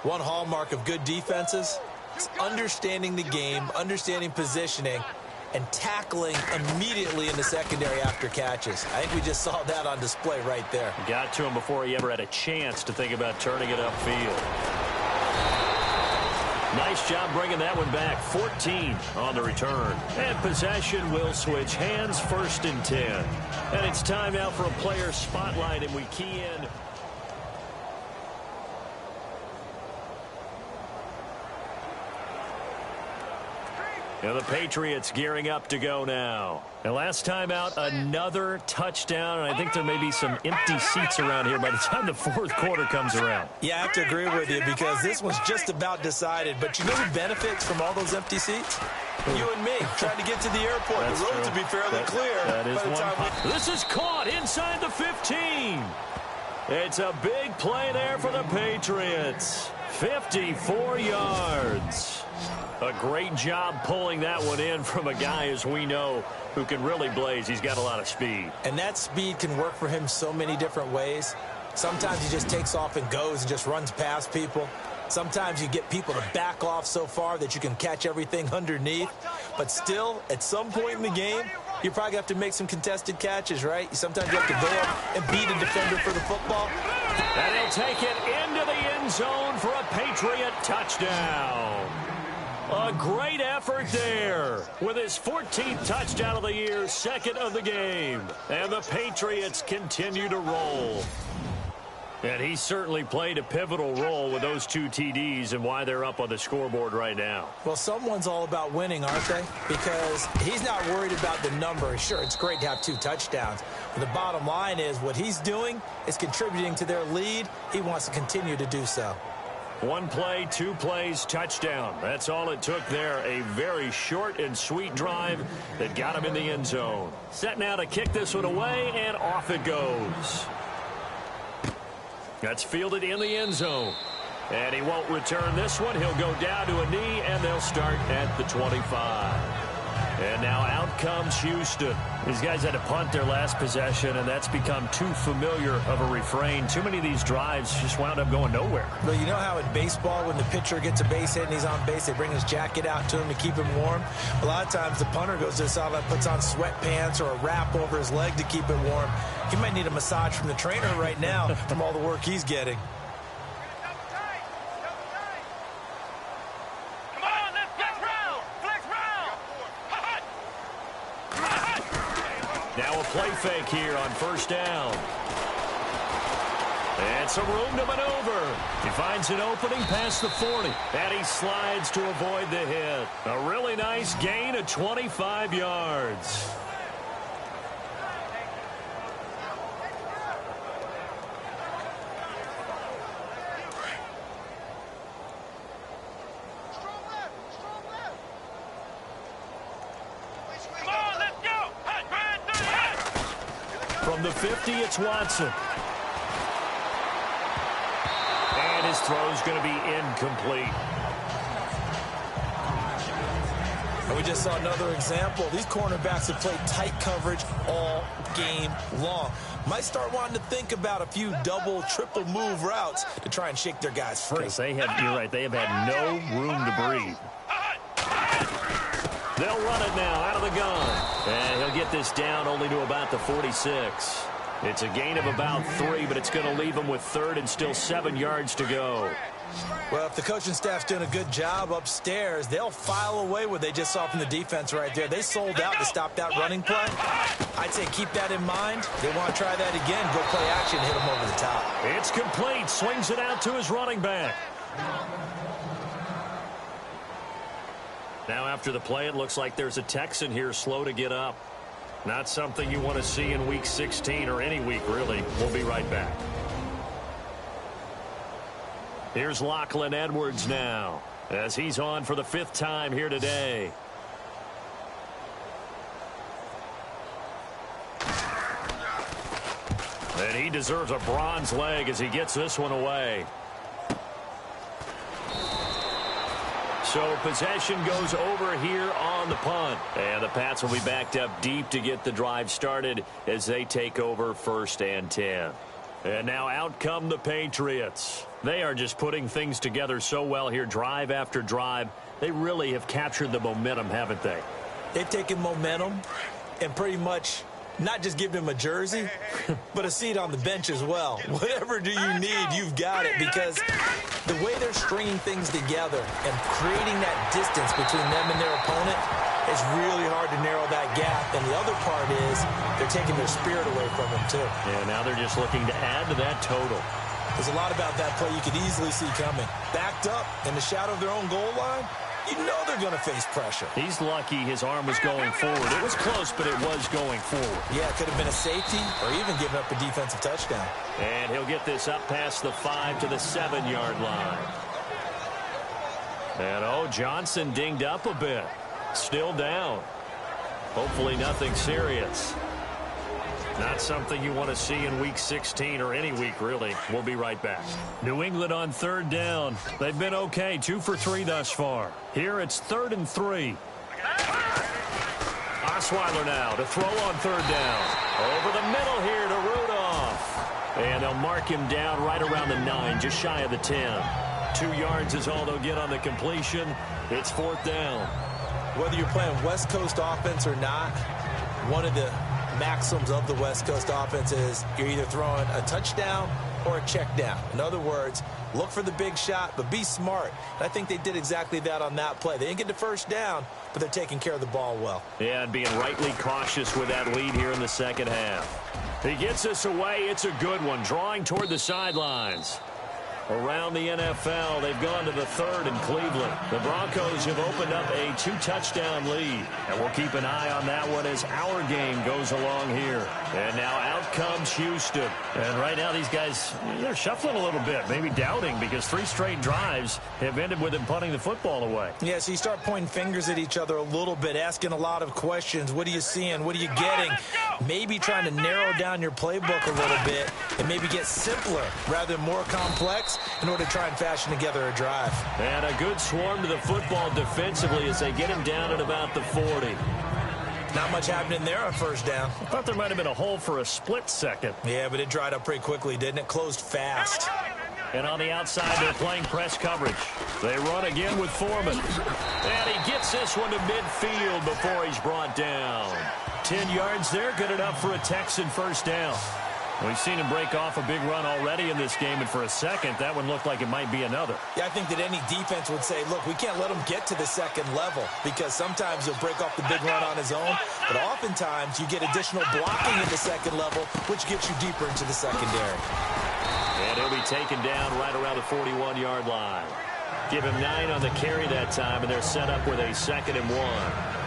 One hallmark of good defenses is understanding the game, understanding positioning, and tackling immediately in the secondary after catches. I think we just saw that on display right there. Got to him before he ever had a chance to think about turning it upfield. Nice job bringing that one back. 14 on the return. And possession will switch hands, 1st and 10. And it's time now for a player spotlight, and we key in. And the Patriots gearing up to go now. And last time out, another touchdown. And I think there may be some empty seats around here by the time the 4th quarter comes around. Yeah, I have to agree with you because this one's just about decided. But you know who benefits from all those empty seats? You and me, trying to get to the airport. That's the roads true. will be fairly clear. That is by the time one. This is caught inside the 15. It's a big play there for the Patriots. 54 yards. A great job pulling that one in from a guy, as we know, who can really blaze. He's got a lot of speed. And that speed can work for him so many different ways. Sometimes he just takes off and goes and just runs past people. Sometimes you get people to back off so far that you can catch everything underneath. But still, at some point in the game, you're probably going to have to make some contested catches, right? Sometimes you have to go up and beat a defender for the football. And he'll take it into the end zone for a Patriot touchdown. A great effort there with his 14th touchdown of the year, 2nd of the game. And the Patriots continue to roll. And he certainly played a pivotal role with those 2 TDs and why they're up on the scoreboard right now. Well, someone's all about winning, aren't they? Because he's not worried about the number. Sure, it's great to have 2 touchdowns. But the bottom line is what he's doing is contributing to their lead. He wants to continue to do so. 1 play, 2 plays, touchdown. That's all it took there. A very short and sweet drive that got him in the end zone. Set now to kick this one away, and off it goes. That's fielded in the end zone. And he won't return this one. He'll go down to a knee, and they'll start at the 25. And now out comes Houston. These guys had to punt their last possession, and that's become too familiar of a refrain. Too many of these drives just wound up going nowhere. Well, you know how in baseball, when the pitcher gets a base hit and he's on base, they bring his jacket out to him to keep him warm? A lot of times the punter goes to the sideline, puts on sweatpants or a wrap over his leg to keep it warm. He might need a massage from the trainer right now from all the work he's getting. Now a play fake here on 1st down. And some room to maneuver. He finds an opening past the 40. And he slides to avoid the hit. A really nice gain of 25 yards. From the 50, it's Watson. And his throw's going to be incomplete. And we just saw another example. These cornerbacks have played tight coverage all game long. Might start wanting to think about a few double, triple move routes to try and shake their guys free. Because you're right, they have had no room to breathe. They'll run it now out of the gun. And he'll get this down only to about the 46. It's a gain of about 3, but it's going to leave them with 3rd and still 7 yards to go. Well, if the coaching staff's doing a good job upstairs, they'll file away what they just saw from the defense right there. They sold out to stop that running play. I'd say keep that in mind. They want to try that again. Go play action, hit them over the top. It's complete. Swings it out to his running back. Now after the play, it looks like there's a Texan here slow to get up. Not something you want to see in Week 16 or any week, really. We'll be right back. Here's Lachlan Edwards now, as he's on for the 5th time here today. And he deserves a bronze leg as he gets this one away. So possession goes over here on the punt. And the Pats will be backed up deep to get the drive started as they take over 1st and 10. And now out come the Patriots. They are just putting things together so well here, drive after drive. They really have captured the momentum, haven't they? They've taken momentum and pretty much not just give him a jersey, but a seat on the bench as well. Whatever do you need, you've got it, because the way they're stringing things together and creating that distance between them and their opponent, it's really hard to narrow that gap. And the other part is they're taking their spirit away from them, too. Yeah, now they're just looking to add to that total. There's a lot about that play you could easily see coming. Backed up in the shadow of their own goal line, you know they're going to face pressure. He's lucky his arm was going forward. It was close, but it was going forward. Yeah, it could have been a safety or even given up a defensive touchdown. And he'll get this up past the 5 to the 7-yard line. And, Johnson dinged up a bit. Still down. Hopefully nothing serious. Not something you want to see in Week 16 or any week, really. We'll be right back. New England on 3rd down. They've been okay, 2 for 3 thus far. Here it's 3rd and 3. Osweiler now to throw on 3rd down. Over the middle here to Rudolph. And they'll mark him down right around the 9, just shy of the 10. 2 yards is all they'll get on the completion. It's 4th down. Whether you're playing West Coast offense or not, one of the maxims of the West Coast offense is you're either throwing a touchdown or a check down. In other words, look for the big shot, but be smart. And I think they did exactly that on that play. They didn't get the 1st down, but they're taking care of the ball well. Yeah, and being rightly cautious with that lead here in the 2nd half. He gets this away. It's a good one, drawing toward the sidelines. Around the NFL, they've gone to the 3rd in Cleveland. The Broncos have opened up a 2-touchdown lead. And we'll keep an eye on that one as our game goes along here. And now out comes Houston. And right now these guys, they're shuffling a little bit, maybe doubting, because 3 straight drives have ended with them punting the football away. Yeah, so you start pointing fingers at each other a little bit, asking a lot of questions. What are you seeing? What are you getting? Maybe trying to narrow down your playbook a little bit and maybe get simpler rather than more complex in order to try and fashion together a drive. And a good swarm to the football defensively as they get him down at about the 40. Not much happening there on 1st down. I thought there might have been a hole for a split second. Yeah, but it dried up pretty quickly, didn't it? Closed fast. And on the outside, they're playing press coverage. They run again with Foreman. And he gets this one to midfield before he's brought down. 10 yards there, good enough for a Texan 1st down. We've seen him break off a big run already in this game, and for a second, that one looked like it might be another. Yeah, I think that any defense would say, look, we can't let him get to the 2nd level, because sometimes he'll break off the big run on his own, but oftentimes you get additional blocking at the 2nd level, which gets you deeper into the secondary. And he'll be taken down right around the 41-yard line. Give him 9 on the carry that time, and they're set up with a 2nd and 1.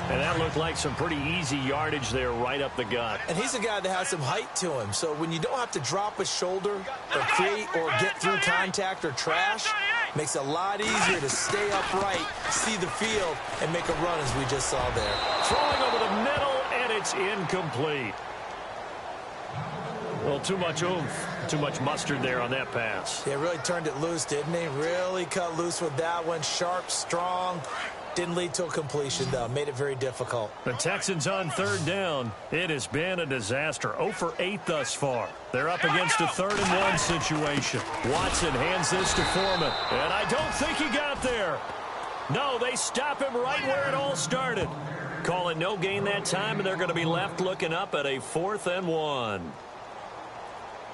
And that looked like some pretty easy yardage there right up the gut. And he's a guy that has some height to him. So when you don't have to drop a shoulder or create or get through contact or trash, makes it a lot easier to stay upright, see the field, and make a run as we just saw there. Throwing over the middle, and it's incomplete. Well, too much oomph, too much mustard there on that pass. Yeah, really turned it loose, didn't he? Really cut loose with that one. Sharp, strong. Didn't lead to a completion, though. Made it very difficult. The Texans on 3rd down. It has been a disaster. 0 for 8 thus far. They're up against a 3rd and 1 situation. Watson hands this to Foreman. And I don't think he got there. No, they stop him right where it all started. Call it no gain that time, and they're going to be left looking up at a 4th and 1.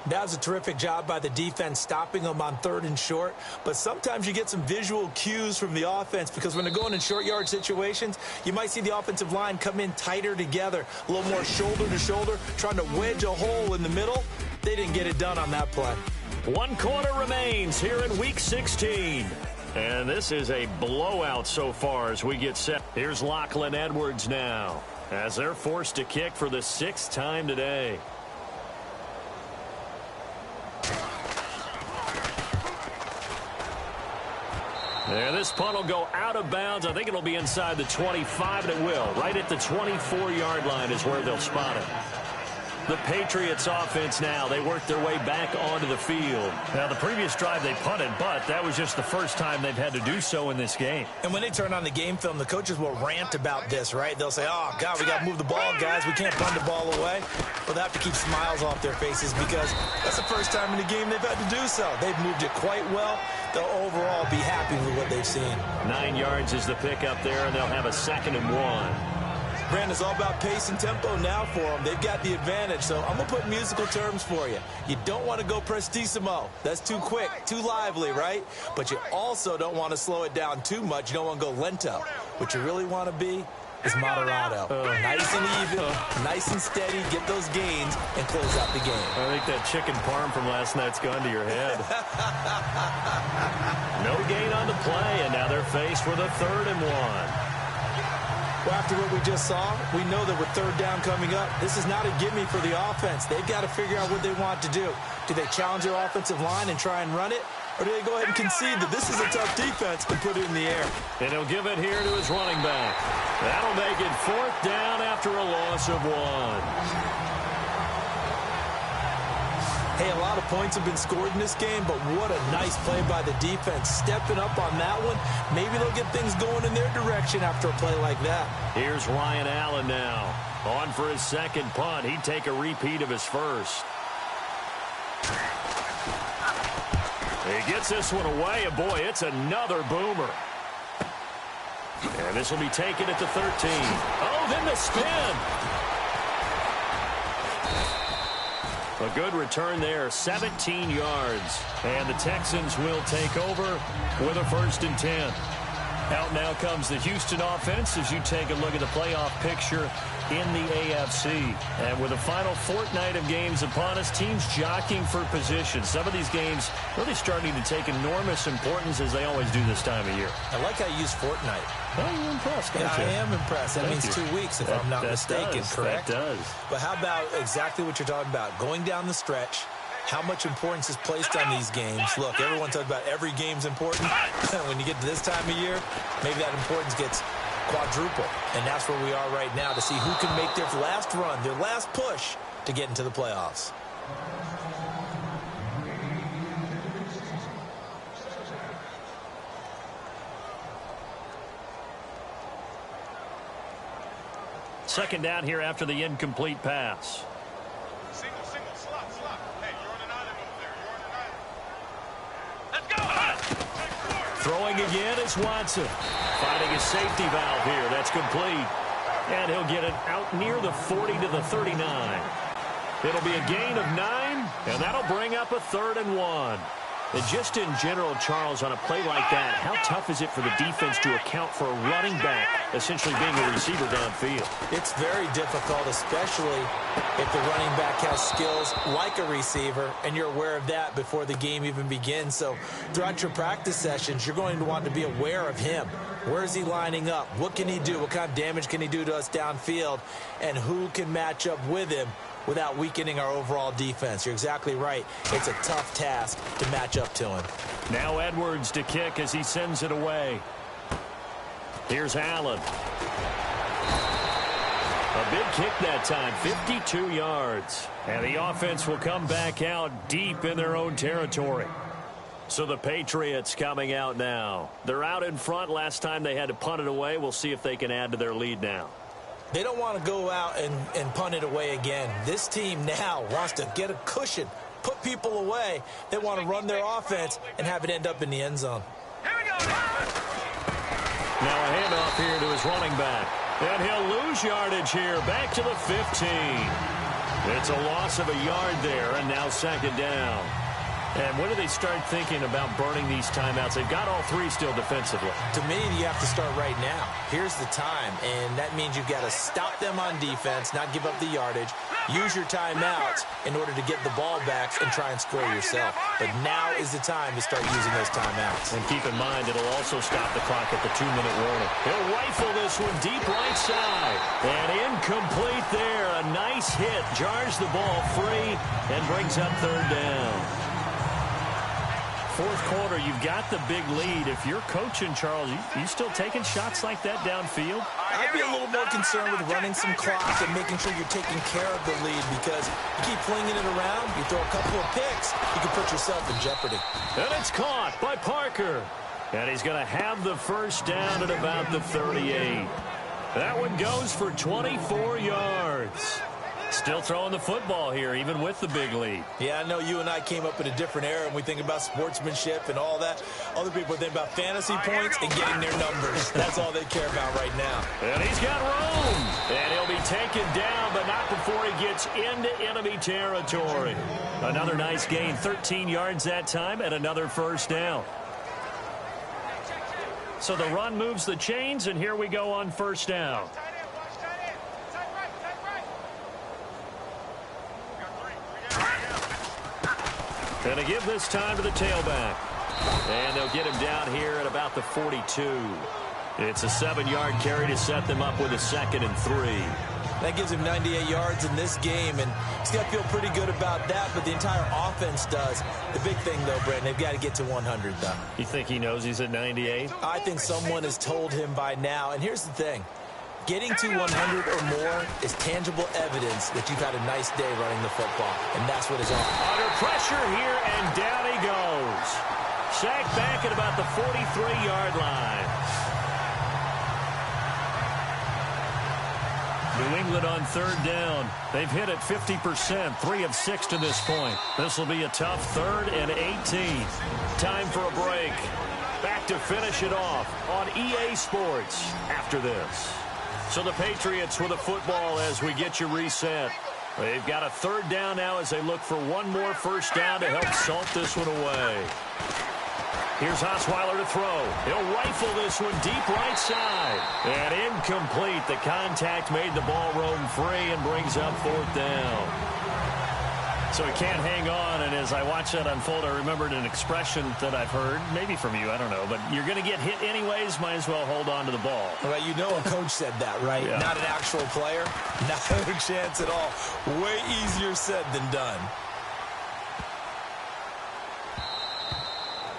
That was a terrific job by the defense stopping them on 3rd and short. But sometimes you get some visual cues from the offense because when they're going in short yard situations, you might see the offensive line come in tighter together, a little more shoulder to shoulder, trying to wedge a hole in the middle. They didn't get it done on that play. 1 quarter remains here in Week 16. And this is a blowout so far as we get set. Here's Lachlan Edwards now as they're forced to kick for the 6th time today. And this punt will go out of bounds. I think it'll be inside the 25, and it will. Right at the 24-yard line is where they'll spot it. The Patriots offense now, they work their way back onto the field. Now, the previous drive they punted, but that was just the first time they've had to do so in this game. And when they turn on the game film, the coaches will rant about this, right? They'll say, oh, God, we got to move the ball, guys. We can't punt the ball away. But they have to keep smiles off their faces because that's the first time in the game they've had to do so. They've moved it quite well. They'll overall be happy with what they've seen. 9 yards is the pickup there, and they'll have a 2nd and 1. Brandon, it's all about pace and tempo now for them. They've got the advantage, so I'm going to put musical terms for you. You don't want to go prestissimo. That's too quick, too lively, right? But you also don't want to slow it down too much. You don't want to go lento. What you really want to be is moderato. Nice and even, nice and steady, get those gains, and close out the game. I think that chicken parm from last night's gone to your head. No gain on the play, and now they're faced with a 3rd and 1. Well, after what we just saw, we know that with 3rd down coming up, this is not a gimme for the offense. They've got to figure out what they want to do. Do they challenge their offensive line and try and run it? Or do they go ahead and concede that this is a tough defense and put it in the air? And he'll give it here to his running back. That'll make it 4th down after a loss of 1. Hey, a lot of points have been scored in this game, but what a nice play by the defense. Stepping up on that one, maybe they'll get things going in their direction after a play like that. Here's Ryan Allen now. On for his 2nd punt. He'd take a repeat of his 1st. He gets this one away, and boy, it's another boomer. And this will be taken at the 13. Oh, then the spin. A good return there, 17 yards. And the Texans will take over with a 1st and 10. Out now comes the Houston offense as you take a look at the playoff picture in the AFC. And with the final fortnight of games upon us, teams jockeying for position. Some of these games really starting to take enormous importance as they always do this time of year. I like how you use fortnight. Oh, you're impressed, I am impressed. That means 2 weeks, if I'm not mistaken, correct? That does. But how about exactly what you're talking about? Going down the stretch, how much importance is placed on these games. Look, everyone talks about every game's important. When you get to this time of year, maybe that importance gets quadruple. And that's where we are right now to see who can make their last run, their last push to get into the playoffs. Second down here after the incomplete pass. Single, slot. Hey, you're on an island over there. You're on an island. Let's go. Throwing again is Watson. Finding a safety valve here. That's complete. And he'll get it out near the 40 to the 39. It'll be a gain of 9, and that'll bring up a 3rd and 1. And just in general, Charles, on a play like that, how tough is it for the defense to account for a running back essentially being a receiver downfield? It's very difficult, especially if the running back has skills like a receiver, and you're aware of that before the game even begins. So throughout your practice sessions, you're going to want to be aware of him. Where is he lining up? What can he do? What kind of damage can he do to us downfield? And who can match up with him without weakening our overall defense? You're exactly right. It's a tough task to match up to him. Now Edwards to kick as he sends it away. Here's Allen. A big kick that time, 52 yards. And the offense will come back out deep in their own territory. So the Patriots coming out now. They're out in front. Last time they had to punt it away. We'll see if they can add to their lead now. They don't want to go out and punt it away again. This team now wants to get a cushion, put people away. They want to run their offense and have it end up in the end zone. Here we go. Now a handoff here to his running back. And he'll lose yardage here. Back to the 15. It's a loss of a yard there, and now second down. And when do they start thinking about burning these timeouts? They've got all three still defensively. To me, you have to start right now. Here's the time, and that means you've got to stop them on defense, not give up the yardage, use your timeouts in order to get the ball back and try and score yourself. But now is the time to start using those timeouts. And keep in mind, it'll also stop the clock at the 2-minute warning. He'll rifle this one deep right side. And incomplete there. A nice hit. Jars the ball free and brings up third down. Fourth quarter, you've got the big lead. If you're coaching, Charles, you still taking shots like that downfield? I'd be a little more concerned with running some clock and making sure you're taking care of the lead, because you keep flinging it around, you throw a couple of picks, you can put yourself in jeopardy. And it's caught by Parker. And he's going to have the first down at about the 38. That one goes for 24 yards. Still throwing the football here, even with the big lead. Yeah, I know you and I came up in a different era, and we think about sportsmanship and all that. Other people think about fantasy points and getting their numbers. That's all they care about right now. And he's got room. And he'll be taken down, but not before he gets into enemy territory. Another nice gain, 13 yards that time, and another first down. So the run moves the chains, and here we go on first down. Going to give this time to the tailback. And they'll get him down here at about the 42. It's a 7-yard carry to set them up with a 2nd and 3. That gives him 98 yards in this game, and he's got to feel pretty good about that, but the entire offense does. The big thing, though, Brandon, they've got to get to 100, though. You think he knows he's at 98? I think someone has told him by now, and here's the thing. Getting to 100 or more is tangible evidence that you've had a nice day running the football, and that's what is on. Under pressure here, and down he goes. Sacked back at about the 43-yard line. New England on third down. They've hit it 50%, 3 of 6 to this point. This will be a tough 3rd and 18. Time for a break. Back to finish it off on EA Sports after this. So the Patriots with a football as we get you reset. They've got a third down now as they look for one more first down to help salt this one away. Here's Osweiler to throw. He'll rifle this one deep right side. And incomplete. The contact made the ball roam free and brings up fourth down. So he can't hang on, and as I watch that unfold, I remembered an expression that I've heard, maybe from you, I don't know, but you're going to get hit anyways, might as well hold on to the ball. Well, you know a coach said that, right? Yeah. Not an actual player. Not a chance at all. Way easier said than done.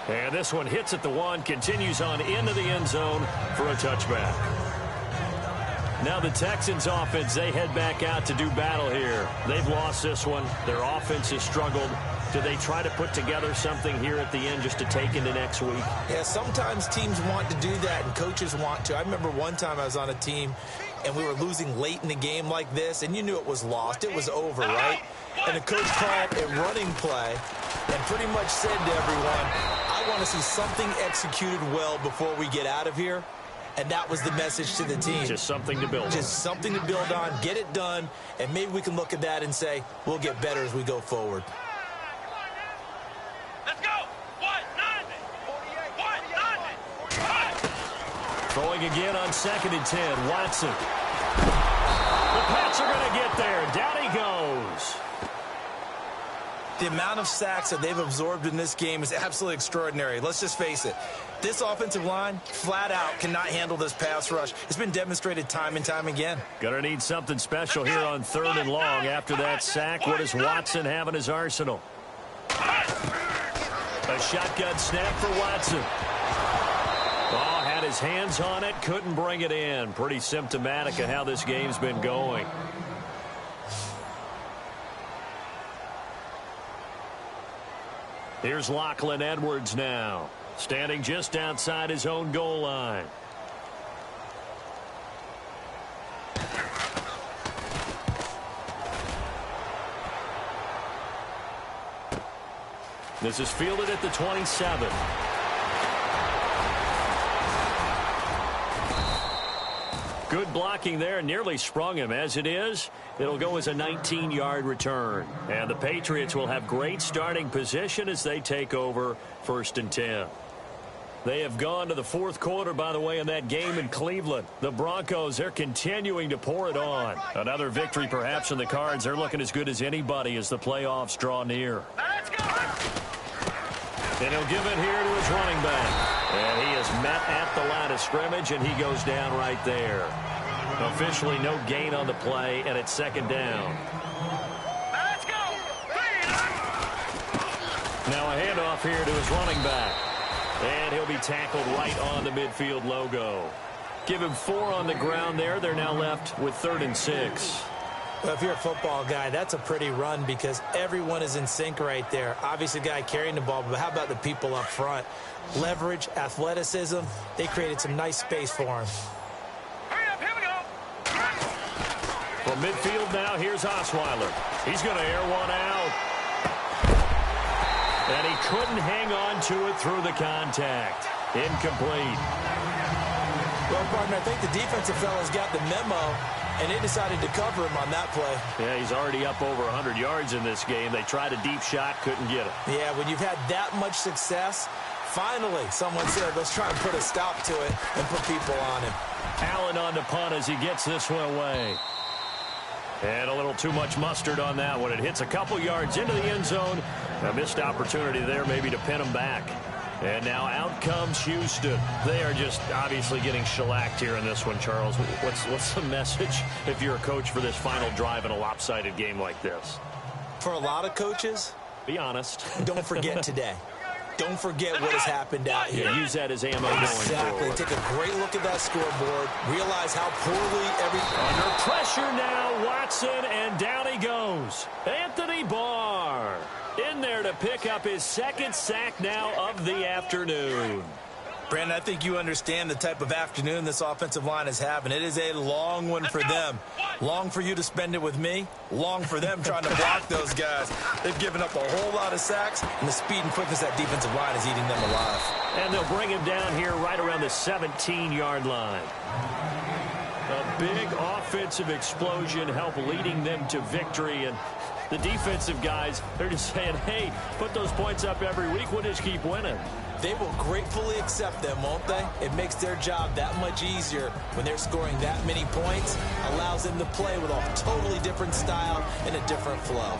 And this one hits at the 1, continues on into the end zone for a touchback. Now the Texans offense, they head back out to do battle here. They've lost this one. Their offense has struggled. Do they try to put together something here at the end just to take into next week? Yeah, sometimes teams want to do that and coaches want to. I remember one time I was on a team and we were losing late in the game like this, and you knew it was lost. It was over, right? And the coach called a running play and pretty much said to everyone, I want to see something executed well before we get out of here. And that was the message to the team. Just something to build on. Just something to build on, get it done, and maybe we can look at that and say, we'll get better as we go forward. Let's go! 1-9! Throwing again on 2nd and 10, Watson. The Pats are going to get there. Down he goes. The amount of sacks that they've absorbed in this game is absolutely extraordinary. Let's just face it. This offensive line, flat out, cannot handle this pass rush. It's been demonstrated time and time again. Gonna need something special here on 3rd and long. After that sack, what does Watson have in his arsenal? A shotgun snap for Watson. Oh, had his hands on it, couldn't bring it in. Pretty symptomatic of how this game's been going. Here's Lachlan Edwards now, standing just outside his own goal line. This is fielded at the 27. Good blocking there, nearly sprung him. As it is, it'll go as a 19-yard return. And the Patriots will have great starting position as they take over 1st and 10. They have gone to the 4th quarter, by the way, in that game in Cleveland. The Broncos, they're continuing to pour it on. Another victory perhaps in the cards. They're looking as good as anybody as the playoffs draw near. Let's go! And he'll give it here to his running back. And he is met at the line of scrimmage, and he goes down right there. Officially no gain on the play, and it's 2nd down. Let's go! Now a handoff here to his running back. And he'll be tackled right on the midfield logo. Give him 4 on the ground there. They're now left with 3rd and 6. Well, if you're a football guy, that's a pretty run because everyone is in sync right there. Obviously, the guy carrying the ball, but how about the people up front? Leverage, athleticism, they created some nice space for him. Hurry up, here we go! From midfield now, here's Osweiler. He's going to air one out. And he couldn't hang on to it through the contact. Incomplete. Well, partner, I think the defensive fellas got the memo, and they decided to cover him on that play. Yeah, he's already up over 100 yards in this game. They tried a deep shot, couldn't get it. Yeah, when you've had that much success, finally someone said, let's try and put a stop to it and put people on him. Allen on the punt as he gets this one away. And a little too much mustard on that one. It hits a couple yards into the end zone. A missed opportunity there maybe to pin him back. And now out comes Houston. They are just obviously getting shellacked here in this one, Charles. What's the message if you're a coach for this final drive in a lopsided game like this? For a lot of coaches, be honest. Don't forget today. Don't forget what has happened out here. Yeah, use that as ammo going Exactly. forward. Take a great look at that scoreboard. Realize how poorly Under pressure now, Watson, and down he goes. Anthony Barr in there to pick up his 2nd sack now of the afternoon. Brandon, I think you understand the type of afternoon this offensive line is having. It is a long one for them. Long for you to spend it with me. Long for them trying to block those guys. They've given up a whole lot of sacks, and the speed and quickness that defensive line is eating them alive. And they'll bring him down here right around the 17-yard line. A big offensive explosion help leading them to victory, and the defensive guys, they're just saying, hey, put those points up every week. We'll just keep winning. They will gratefully accept them, won't they? It makes their job that much easier when they're scoring that many points. Allows them to play with a totally different style and a different flow.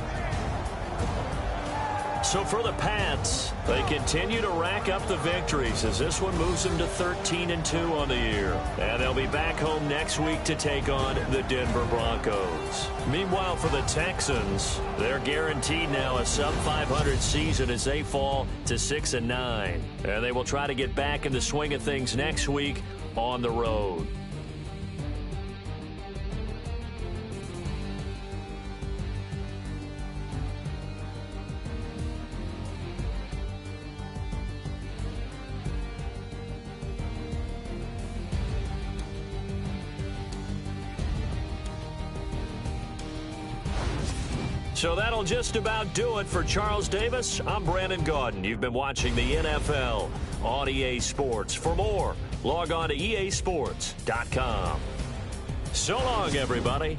So for the Pats, they continue to rack up the victories as this one moves them to 13-2 on the year. And they'll be back home next week to take on the Denver Broncos. Meanwhile, for the Texans, they're guaranteed now a sub-500 season as they fall to 6-9. And they will try to get back in the swing of things next week on the road. So that'll just about do it for Charles Davis. I'm Brandon Gaudin. You've been watching the NFL on EA Sports. For more, log on to easports.com. So long, everybody.